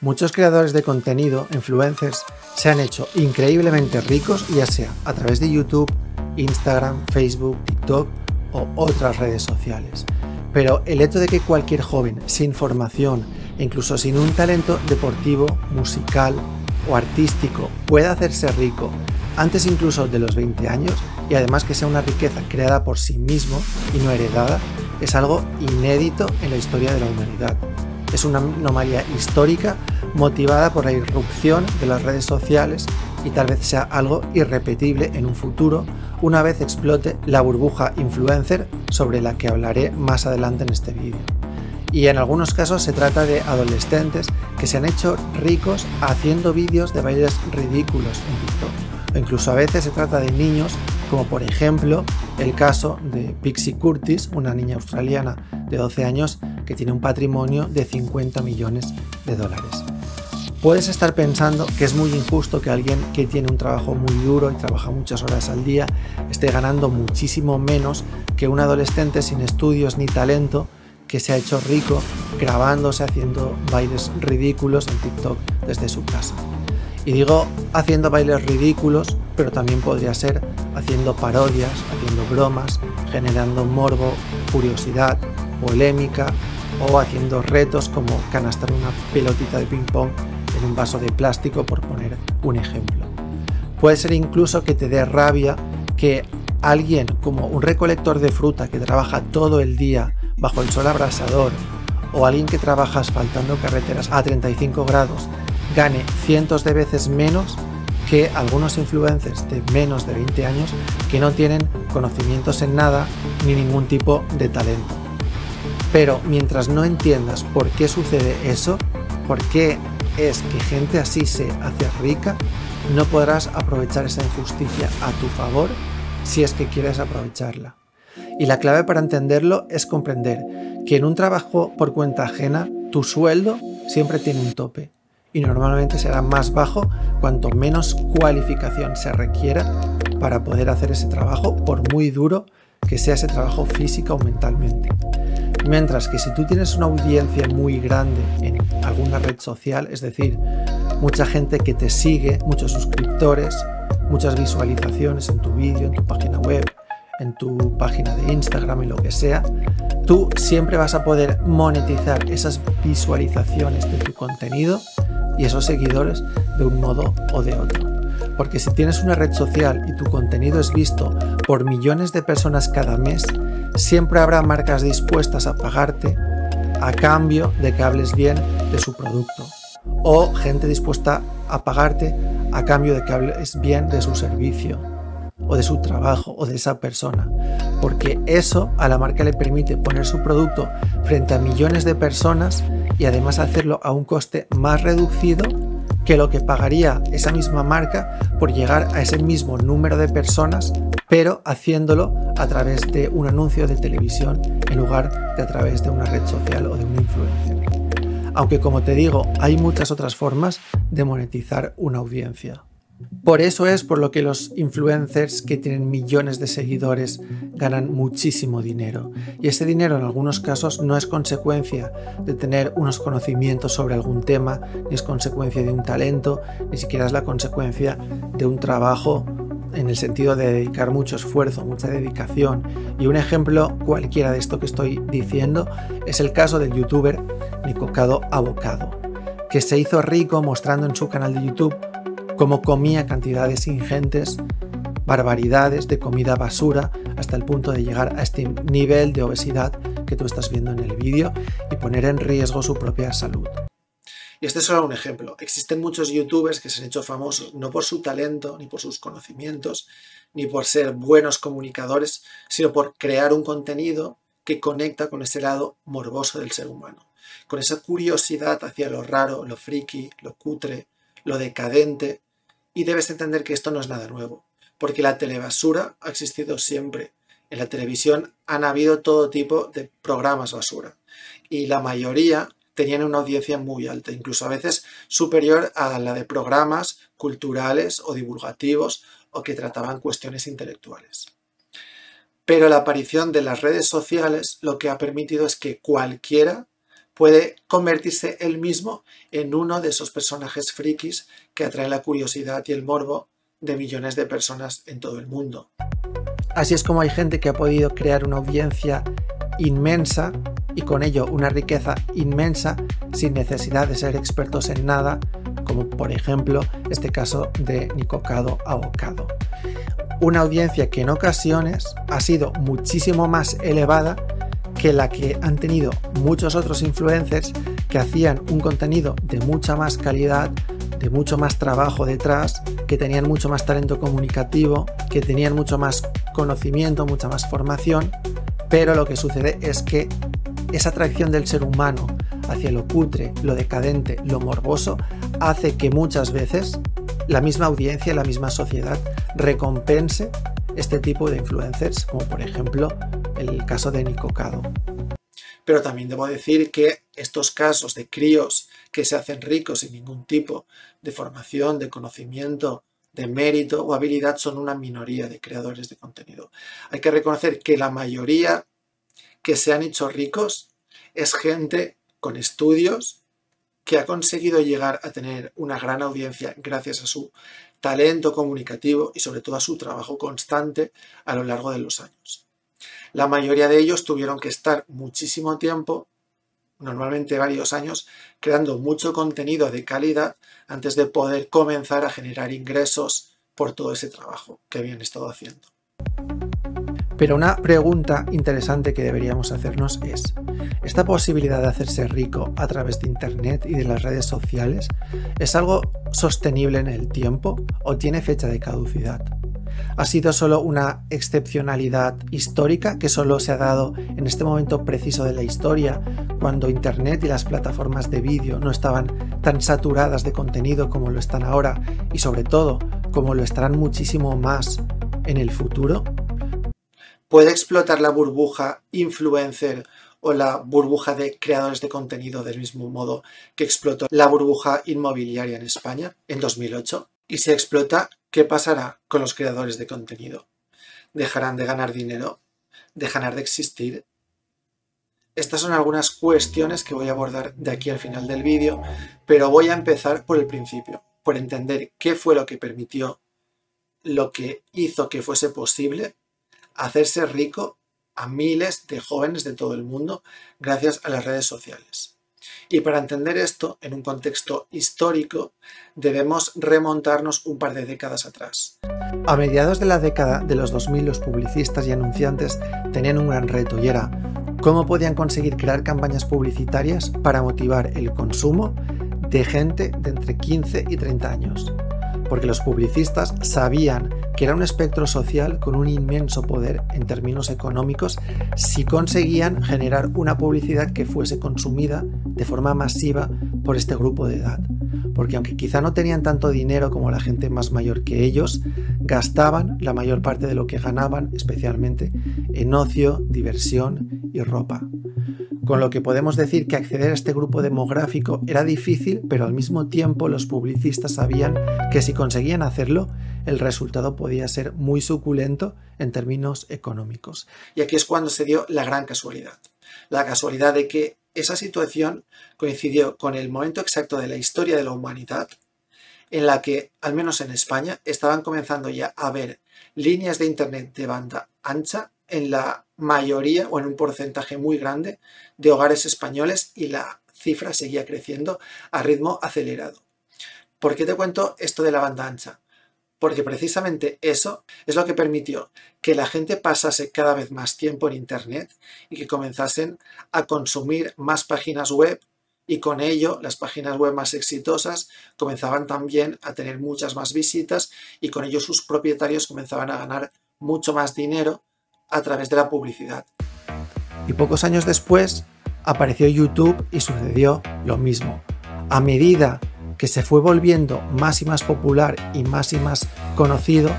Muchos creadores de contenido, influencers, se han hecho increíblemente ricos, ya sea a través de YouTube, Instagram, Facebook, TikTok o otras redes sociales. Pero el hecho de que cualquier joven sin formación e incluso sin un talento deportivo, musical o artístico pueda hacerse rico antes incluso de los 20 años y además que sea una riqueza creada por sí mismo y no heredada, es algo inédito en la historia de la humanidad. Es una anomalía histórica motivada por la irrupción de las redes sociales y tal vez sea algo irrepetible en un futuro una vez explote la burbuja influencer sobre la que hablaré más adelante en este vídeo. Y en algunos casos se trata de adolescentes que se han hecho ricos haciendo vídeos de bailes ridículos en TikTok. O incluso a veces se trata de niños, como por ejemplo el caso de Pixie Curtis, una niña australiana de 12 años que tiene un patrimonio de 50 millones de dólares. Puedes estar pensando que es muy injusto que alguien que tiene un trabajo muy duro y trabaja muchas horas al día esté ganando muchísimo menos que un adolescente sin estudios ni talento que se ha hecho rico grabándose haciendo bailes ridículos en TikTok desde su casa. Y digo haciendo bailes ridículos, pero también podría ser haciendo parodias, haciendo bromas, generando morbo, curiosidad, polémica o haciendo retos como canastar una pelotita de ping pong en un vaso de plástico, por poner un ejemplo. Puede ser incluso que te dé rabia que alguien como un recolector de fruta que trabaja todo el día bajo el sol abrasador o alguien que trabaja asfaltando carreteras a 35 grados gane cientos de veces menos que algunos influencers de menos de 20 años que no tienen conocimientos en nada ni ningún tipo de talento. Pero mientras no entiendas por qué sucede eso, por qué es que gente así se hace rica, no podrás aprovechar esa injusticia a tu favor si es que quieres aprovecharla. Y la clave para entenderlo es comprender que en un trabajo por cuenta ajena, tu sueldo siempre tiene un tope y normalmente será más bajo cuanto menos cualificación se requiera para poder hacer ese trabajo, por muy duro que sea ese trabajo física o mentalmente. Mientras que si tú tienes una audiencia muy grande en alguna red social, es decir, mucha gente que te sigue, muchos suscriptores, muchas visualizaciones en tu vídeo, en tu página web, en tu página de Instagram y lo que sea, tú siempre vas a poder monetizar esas visualizaciones de tu contenido y esos seguidores de un modo o de otro. Porque si tienes una red social y tu contenido es visto por millones de personas cada mes, siempre habrá marcas dispuestas a pagarte a cambio de que hables bien de su producto, o gente dispuesta a pagarte a cambio de que hables bien de su servicio o de su trabajo o de esa persona, porque eso a la marca le permite poner su producto frente a millones de personas y además hacerlo a un coste más reducido que lo que pagaría esa misma marca por llegar a ese mismo número de personas, pero haciéndolo a través de un anuncio de televisión en lugar de a través de una red social o de un influencer. Aunque, como te digo, hay muchas otras formas de monetizar una audiencia. Por eso es por lo que los influencers que tienen millones de seguidores ganan muchísimo dinero. Y ese dinero en algunos casos no es consecuencia de tener unos conocimientos sobre algún tema, ni es consecuencia de un talento, ni siquiera es la consecuencia de un trabajo en el sentido de dedicar mucho esfuerzo, mucha dedicación. Y un ejemplo cualquiera de esto que estoy diciendo es el caso del youtuber Nicocado Avocado, que se hizo rico mostrando en su canal de YouTube cómo comía cantidades ingentes, barbaridades de comida basura, hasta el punto de llegar a este nivel de obesidad que tú estás viendo en el vídeo y poner en riesgo su propia salud. Y este es solo un ejemplo. Existen muchos youtubers que se han hecho famosos no por su talento, ni por sus conocimientos, ni por ser buenos comunicadores, sino por crear un contenido que conecta con ese lado morboso del ser humano, con esa curiosidad hacia lo raro, lo friki, lo cutre, lo decadente. Y debes entender que esto no es nada nuevo, porque la telebasura ha existido siempre. En la televisión han habido todo tipo de programas basura y la mayoría tenían una audiencia muy alta, incluso a veces superior a la de programas culturales o divulgativos o que trataban cuestiones intelectuales. Pero la aparición de las redes sociales lo que ha permitido es que cualquiera puede convertirse él mismo en uno de esos personajes frikis que atraen la curiosidad y el morbo de millones de personas en todo el mundo. Así es como hay gente que ha podido crear una audiencia inmensa y con ello una riqueza inmensa sin necesidad de ser expertos en nada, como por ejemplo este caso de Nicocado Abocado. Una audiencia que en ocasiones ha sido muchísimo más elevada que la que han tenido muchos otros influencers que hacían un contenido de mucha más calidad, de mucho más trabajo detrás, que tenían mucho más talento comunicativo, que tenían mucho más conocimiento, mucha más formación, pero lo que sucede es que esa atracción del ser humano hacia lo cutre, lo decadente, lo morboso, hace que muchas veces la misma audiencia, la misma sociedad recompense este tipo de influencers, como por ejemplo el caso de Nicocado. Pero también debo decir que estos casos de críos que se hacen ricos sin ningún tipo de formación, de conocimiento, de mérito o habilidad son una minoría de creadores de contenido. Hay que reconocer que la mayoría que se han hecho ricos es gente con estudios que ha conseguido llegar a tener una gran audiencia gracias a su talento comunicativo y sobre todo a su trabajo constante a lo largo de los años. La mayoría de ellos tuvieron que estar muchísimo tiempo, normalmente varios años, creando mucho contenido de calidad antes de poder comenzar a generar ingresos por todo ese trabajo que habían estado haciendo. Pero una pregunta interesante que deberíamos hacernos es, ¿esta posibilidad de hacerse rico a través de Internet y de las redes sociales es algo sostenible en el tiempo o tiene fecha de caducidad? ¿Ha sido solo una excepcionalidad histórica que solo se ha dado en este momento preciso de la historia, cuando Internet y las plataformas de vídeo no estaban tan saturadas de contenido como lo están ahora y sobre todo como lo estarán muchísimo más en el futuro? ¿Puede explotar la burbuja influencer o la burbuja de creadores de contenido del mismo modo que explotó la burbuja inmobiliaria en España en 2008? Y si explota, ¿qué pasará con los creadores de contenido? ¿Dejarán de ganar dinero? ¿Dejarán de existir? Estas son algunas cuestiones que voy a abordar de aquí al final del vídeo, pero voy a empezar por el principio, por entender qué fue lo que permitió, lo que hizo que fuese posible hacerse rico a miles de jóvenes de todo el mundo gracias a las redes sociales. Y para entender esto en un contexto histórico debemos remontarnos un par de décadas atrás. A mediados de la década de los 2000 los publicistas y anunciantes tenían un gran reto y era cómo podían conseguir crear campañas publicitarias para motivar el consumo de gente de entre 15 y 30 años. Porque los publicistas sabían que era un espectro social con un inmenso poder en términos económicos si conseguían generar una publicidad que fuese consumida de forma masiva por este grupo de edad. Porque aunque quizá no tenían tanto dinero como la gente más mayor que ellos, gastaban la mayor parte de lo que ganaban, especialmente en ocio, diversión y ropa. Con lo que podemos decir que acceder a este grupo demográfico era difícil, pero al mismo tiempo los publicistas sabían que si conseguían hacerlo, el resultado podía ser muy suculento en términos económicos. Y aquí es cuando se dio la gran casualidad. La casualidad de que esa situación coincidió con el momento exacto de la historia de la humanidad en la que, al menos en España, estaban comenzando ya a haber líneas de internet de banda ancha en la mayoría o en un porcentaje muy grande de hogares españoles y la cifra seguía creciendo a ritmo acelerado. ¿Por qué te cuento esto de la banda ancha? Porque precisamente eso es lo que permitió que la gente pasase cada vez más tiempo en internet y que comenzasen a consumir más páginas web y con ello las páginas web más exitosas comenzaban también a tener muchas más visitas y con ello sus propietarios comenzaban a ganar mucho más dinero a través de la publicidad. Y pocos años después apareció YouTube y sucedió lo mismo. A medida que se fue volviendo más y más popular y más conocido,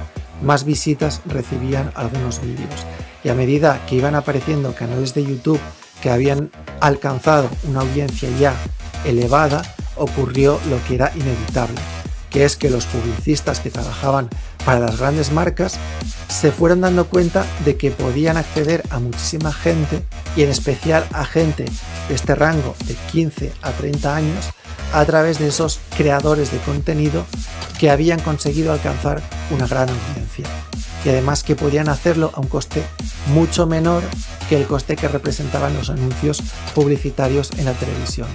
más visitas recibían algunos vídeos. Y a medida que iban apareciendo canales de YouTube que habían alcanzado una audiencia ya elevada, ocurrió lo que era inevitable, que es que los publicistas que trabajaban para las grandes marcas se fueron dando cuenta de que podían acceder a muchísima gente y en especial a gente de este rango de 15 a 30 años a través de esos creadores de contenido que habían conseguido alcanzar una gran audiencia y además que podían hacerlo a un coste mucho menor que el coste que representaban los anuncios publicitarios en la televisión.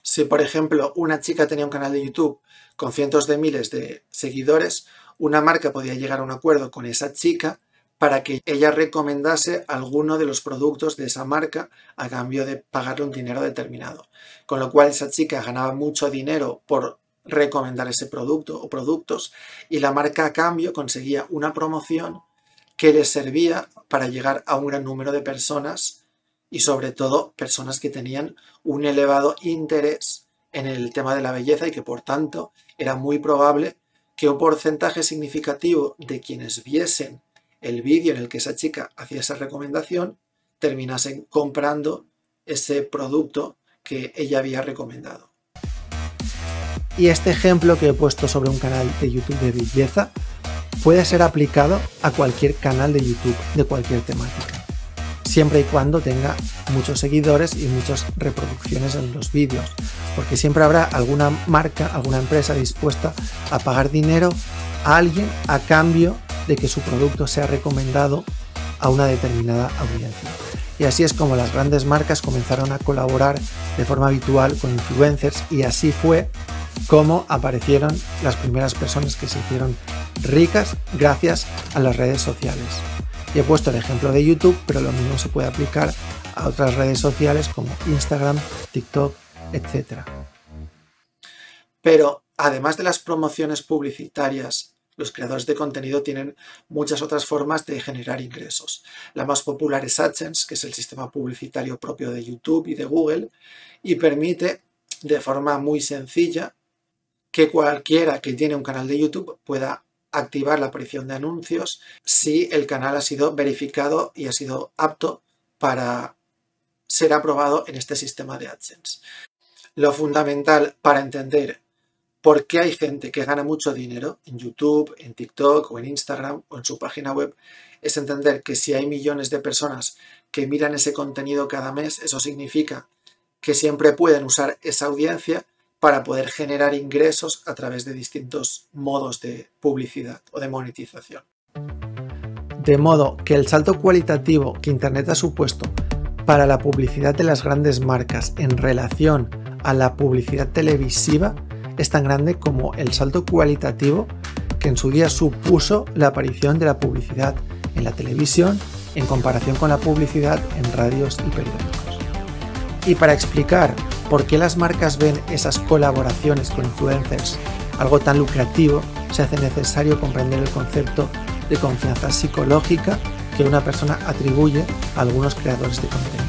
Si por ejemplo una chica tenía un canal de YouTube con cientos de miles de seguidores, una marca podía llegar a un acuerdo con esa chica para que ella recomendase alguno de los productos de esa marca a cambio de pagarle un dinero determinado. Con lo cual esa chica ganaba mucho dinero por recomendar ese producto o productos y la marca a cambio conseguía una promoción que le servía para llegar a un gran número de personas y sobre todo personas que tenían un elevado interés en el tema de la belleza y que por tanto era muy probable que un porcentaje significativo de quienes viesen el vídeo en el que esa chica hacía esa recomendación terminasen comprando ese producto que ella había recomendado. Y este ejemplo que he puesto sobre un canal de YouTube de belleza puede ser aplicado a cualquier canal de YouTube de cualquier temática, siempre y cuando tenga muchos seguidores y muchas reproducciones en los vídeos, porque siempre habrá alguna marca, alguna empresa dispuesta a pagar dinero a alguien a cambio de que su producto sea recomendado a una determinada audiencia. Y así es como las grandes marcas comenzaron a colaborar de forma habitual con influencers y así fue como aparecieron las primeras personas que se hicieron ricas gracias a las redes sociales. Y he puesto el ejemplo de YouTube, pero lo mismo se puede aplicar a otras redes sociales como Instagram, TikTok, etc. Pero además de las promociones publicitarias, los creadores de contenido tienen muchas otras formas de generar ingresos. La más popular es AdSense, que es el sistema publicitario propio de YouTube y de Google, y permite de forma muy sencilla que cualquiera que tiene un canal de YouTube pueda activar la aparición de anuncios si el canal ha sido verificado y ha sido apto para ser aprobado en este sistema de AdSense. Lo fundamental para entender por qué hay gente que gana mucho dinero en YouTube, en TikTok o en Instagram o en su página web es entender que si hay millones de personas que miran ese contenido cada mes, eso significa que siempre pueden usar esa audiencia para poder generar ingresos a través de distintos modos de publicidad o de monetización. De modo que el salto cualitativo que Internet ha supuesto para la publicidad de las grandes marcas en relación a la publicidad televisiva es tan grande como el salto cualitativo que en su día supuso la aparición de la publicidad en la televisión en comparación con la publicidad en radios y periódicos. Y para explicar por qué las marcas ven esas colaboraciones con influencers algo tan lucrativo, se hace necesario comprender el concepto de confianza psicológica que una persona atribuye a algunos creadores de contenido.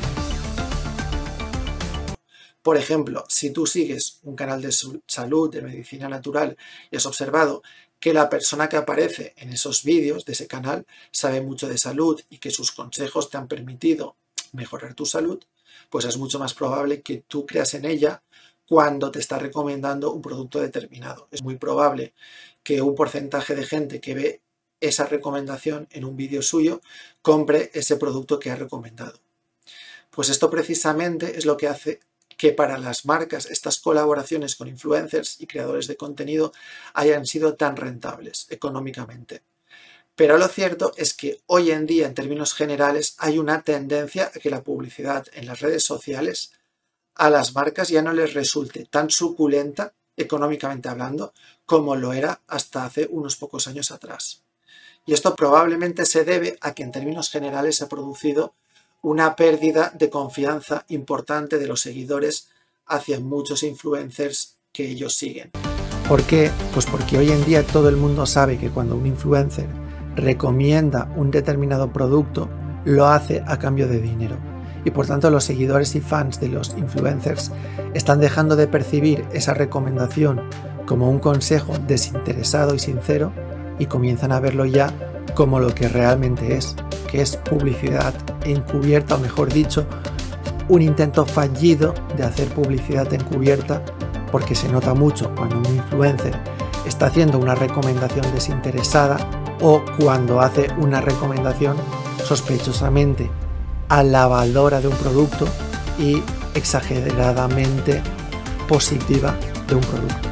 Por ejemplo, si tú sigues un canal de salud, de medicina natural y has observado que la persona que aparece en esos vídeos de ese canal sabe mucho de salud y que sus consejos te han permitido mejorar tu salud, pues es mucho más probable que tú creas en ella cuando te está recomendando un producto determinado. Es muy probable que un porcentaje de gente que ve esa recomendación en un vídeo suyo compre ese producto que ha recomendado. Pues esto precisamente es lo que hace que para las marcas estas colaboraciones con influencers y creadores de contenido hayan sido tan rentables económicamente. Pero lo cierto es que hoy en día, en términos generales, hay una tendencia a que la publicidad en las redes sociales a las marcas ya no les resulte tan suculenta, económicamente hablando, como lo era hasta hace unos pocos años atrás. Y esto probablemente se debe a que en términos generales se ha producido una pérdida de confianza importante de los seguidores hacia muchos influencers que ellos siguen. ¿Por qué? Pues porque hoy en día todo el mundo sabe que cuando un influencer recomienda un determinado producto, lo hace a cambio de dinero. Y por tanto los seguidores y fans de los influencers están dejando de percibir esa recomendación como un consejo desinteresado y sincero y comienzan a verlo ya como lo que realmente es, que es publicidad encubierta, o mejor dicho, un intento fallido de hacer publicidad encubierta, porque se nota mucho cuando un influencer está haciendo una recomendación desinteresada o cuando hace una recomendación sospechosamente alabadora de un producto y exageradamente positiva de un producto.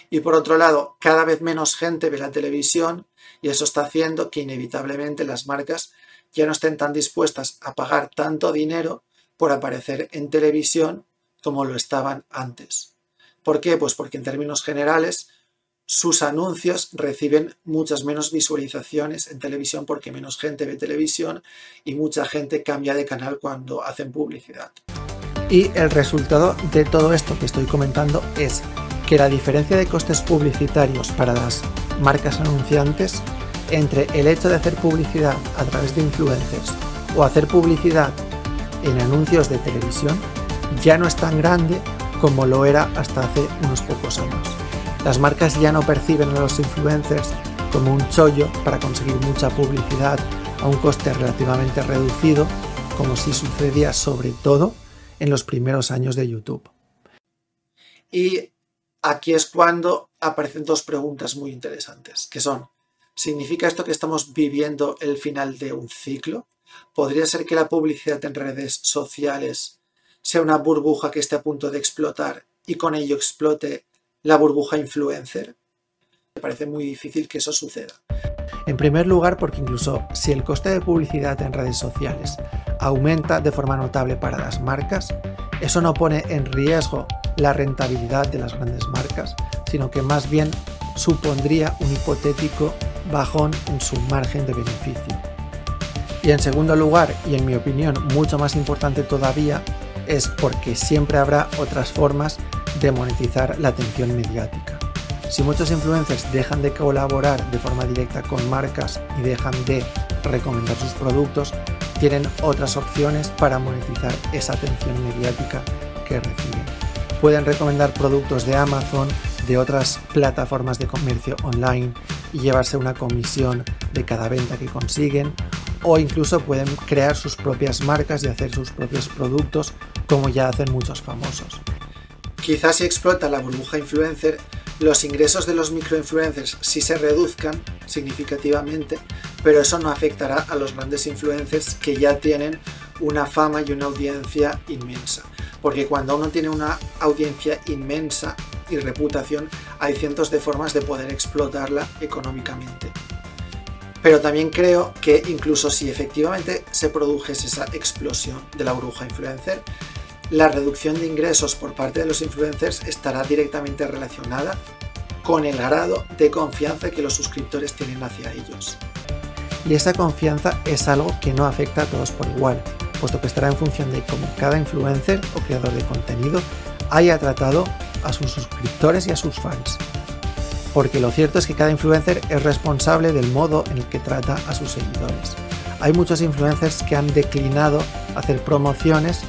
Y por otro lado, cada vez menos gente ve la televisión y eso está haciendo que inevitablemente las marcas ya no estén tan dispuestas a pagar tanto dinero por aparecer en televisión como lo estaban antes. ¿Por qué? Pues porque en términos generales sus anuncios reciben muchas menos visualizaciones en televisión porque menos gente ve televisión y mucha gente cambia de canal cuando hacen publicidad. Y el resultado de todo esto que estoy comentando es que la diferencia de costes publicitarios para las marcas anunciantes entre el hecho de hacer publicidad a través de influencers o hacer publicidad en anuncios de televisión ya no es tan grande como lo era hasta hace unos pocos años. Las marcas ya no perciben a los influencers como un chollo para conseguir mucha publicidad a un coste relativamente reducido, como si sucedía sobre todo en los primeros años de YouTube. Y aquí es cuando aparecen dos preguntas muy interesantes, que son: ¿significa esto que estamos viviendo el final de un ciclo? ¿Podría ser que la publicidad en redes sociales sea una burbuja que esté a punto de explotar y con ello explote la burbuja influencer? Me parece muy difícil que eso suceda. En primer lugar, porque incluso si el coste de publicidad en redes sociales aumenta de forma notable para las marcas, eso no pone en riesgo la rentabilidad de las grandes marcas, sino que más bien supondría un hipotético bajón en su margen de beneficio. Y en segundo lugar, y en mi opinión mucho más importante todavía, es porque siempre habrá otras formas de monetizar la atención mediática. Si muchos influencers dejan de colaborar de forma directa con marcas y dejan de recomendar sus productos, tienen otras opciones para monetizar esa atención mediática que reciben. Pueden recomendar productos de Amazon, de otras plataformas de comercio online y llevarse una comisión de cada venta que consiguen, o incluso pueden crear sus propias marcas y hacer sus propios productos, como ya hacen muchos famosos. Quizás si explota la burbuja influencer, los ingresos de los microinfluencers sí se reduzcan significativamente, pero eso no afectará a los grandes influencers que ya tienen una fama y una audiencia inmensa. Porque cuando uno tiene una audiencia inmensa y reputación, hay cientos de formas de poder explotarla económicamente. Pero también creo que incluso si efectivamente se produjese esa explosión de la burbuja influencer, la reducción de ingresos por parte de los influencers estará directamente relacionada con el grado de confianza que los suscriptores tienen hacia ellos. Y esa confianza es algo que no afecta a todos por igual, puesto que estará en función de cómo cada influencer o creador de contenido haya tratado a sus suscriptores y a sus fans. Porque lo cierto es que cada influencer es responsable del modo en el que trata a sus seguidores. Hay muchos influencers que han declinado hacer promociones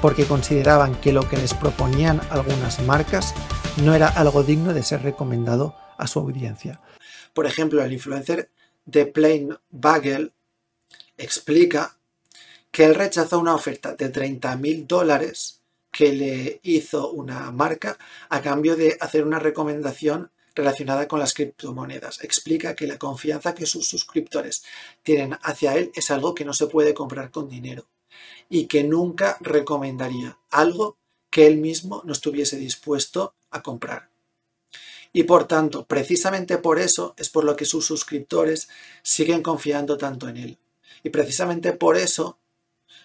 porque consideraban que lo que les proponían algunas marcas no era algo digno de ser recomendado a su audiencia. Por ejemplo, el influencer de Plain Bagel explica que él rechazó una oferta de $30.000 que le hizo una marca a cambio de hacer una recomendación relacionada con las criptomonedas. Explica que la confianza que sus suscriptores tienen hacia él es algo que no se puede comprar con dinero y que nunca recomendaría algo que él mismo no estuviese dispuesto a comprar. Y por tanto, precisamente por eso es por lo que sus suscriptores siguen confiando tanto en él. Y precisamente por eso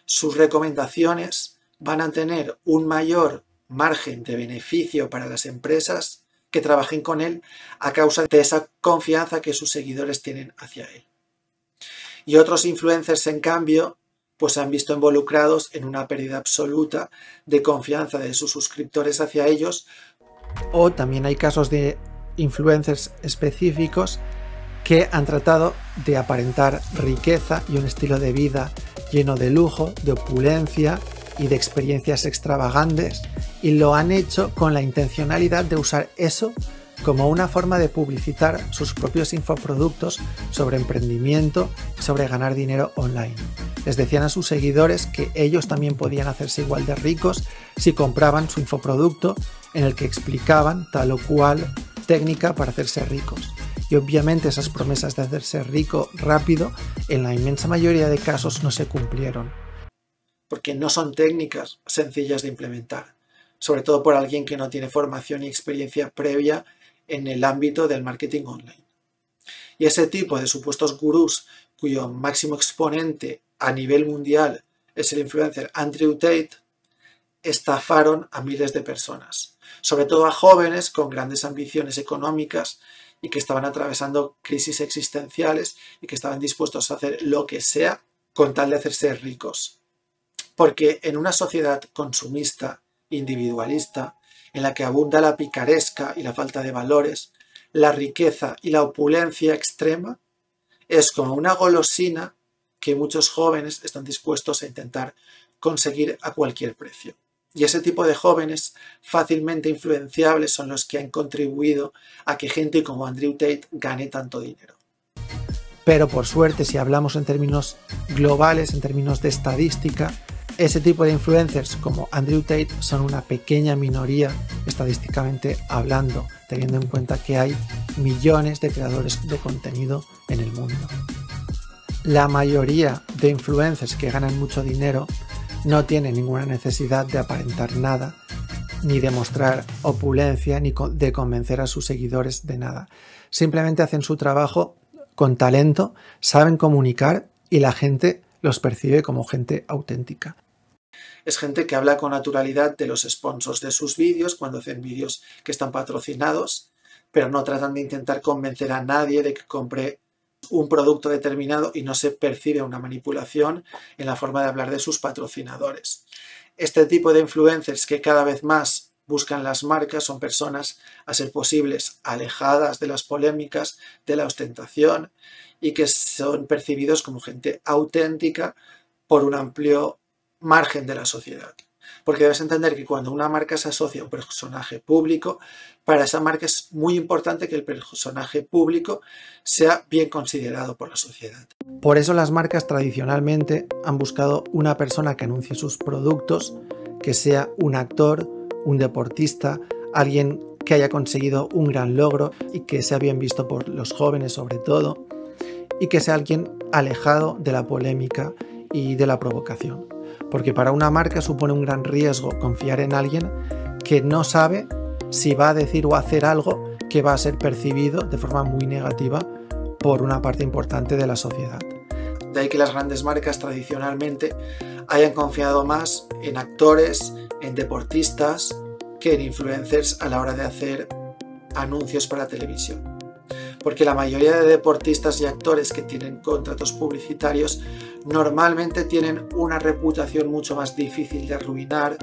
sus recomendaciones van a tener un mayor margen de beneficio para las empresas que trabajen con él a causa de esa confianza que sus seguidores tienen hacia él. Y otros influencers, en cambio, pues se han visto involucrados en una pérdida absoluta de confianza de sus suscriptores hacia ellos. O también hay casos de influencers específicos que han tratado de aparentar riqueza y un estilo de vida lleno de lujo, de opulencia y de experiencias extravagantes, y lo han hecho con la intencionalidad de usar eso como una forma de publicitar sus propios infoproductos sobre emprendimiento y sobre ganar dinero online. Les decían a sus seguidores que ellos también podían hacerse igual de ricos si compraban su infoproducto en el que explicaban tal o cual técnica para hacerse ricos. Y obviamente esas promesas de hacerse rico rápido en la inmensa mayoría de casos no se cumplieron, porque no son técnicas sencillas de implementar, sobre todo por alguien que no tiene formación y experiencia previa en el ámbito del marketing online. Y ese tipo de supuestos gurús cuyo máximo exponente a nivel mundial es el influencer Andrew Tate, estafaron a miles de personas, sobre todo a jóvenes con grandes ambiciones económicas y que estaban atravesando crisis existenciales y que estaban dispuestos a hacer lo que sea con tal de hacerse ricos. Porque en una sociedad consumista, individualista, en la que abunda la picaresca y la falta de valores, la riqueza y la opulencia extrema es como una golosina que muchos jóvenes están dispuestos a intentar conseguir a cualquier precio. Y ese tipo de jóvenes fácilmente influenciables son los que han contribuido a que gente como Andrew Tate gane tanto dinero. Pero por suerte, si hablamos en términos globales, en términos de estadística, ese tipo de influencers como Andrew Tate son una pequeña minoría estadísticamente hablando, teniendo en cuenta que hay millones de creadores de contenido en el mundo. La mayoría de influencers que ganan mucho dinero no tienen ninguna necesidad de aparentar nada, ni de mostrar opulencia, ni de convencer a sus seguidores de nada. Simplemente hacen su trabajo con talento, saben comunicar y la gente los percibe como gente auténtica. Es gente que habla con naturalidad de los sponsors de sus vídeos cuando hacen vídeos que están patrocinados, pero no tratan de intentar convencer a nadie de que compre un producto determinado y no se percibe una manipulación en la forma de hablar de sus patrocinadores. Este tipo de influencers que cada vez más buscan las marcas son personas, a ser posibles, alejadas de las polémicas, de la ostentación y que son percibidos como gente auténtica por un amplio margen de la sociedad. Porque debes entender que cuando una marca se asocia a un personaje público, para esa marca es muy importante que el personaje público sea bien considerado por la sociedad. Por eso las marcas tradicionalmente han buscado una persona que anuncie sus productos, que sea un actor, un deportista, alguien que haya conseguido un gran logro y que sea bien visto por los jóvenes sobre todo, y que sea alguien alejado de la polémica y de la provocación. Porque para una marca supone un gran riesgo confiar en alguien que no sabe si va a decir o hacer algo que va a ser percibido de forma muy negativa por una parte importante de la sociedad. De ahí que las grandes marcas tradicionalmente hayan confiado más en actores, en deportistas, que en influencers a la hora de hacer anuncios para televisión. Porque la mayoría de deportistas y actores que tienen contratos publicitarios normalmente tienen una reputación mucho más difícil de arruinar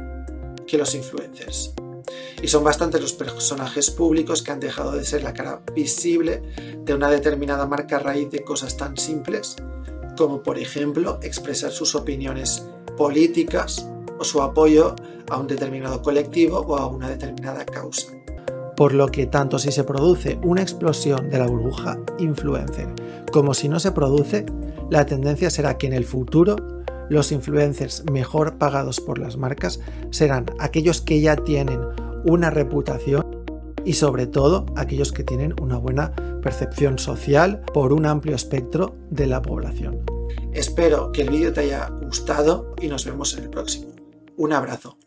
que los influencers. Y son bastantes los personajes públicos que han dejado de ser la cara visible de una determinada marca a raíz de cosas tan simples como, por ejemplo, expresar sus opiniones políticas o su apoyo a un determinado colectivo o a una determinada causa. Por lo que tanto si se produce una explosión de la burbuja influencer como si no se produce, la tendencia será que en el futuro los influencers mejor pagados por las marcas serán aquellos que ya tienen una reputación y sobre todo aquellos que tienen una buena percepción social por un amplio espectro de la población. Espero que el vídeo te haya gustado y nos vemos en el próximo. Un abrazo.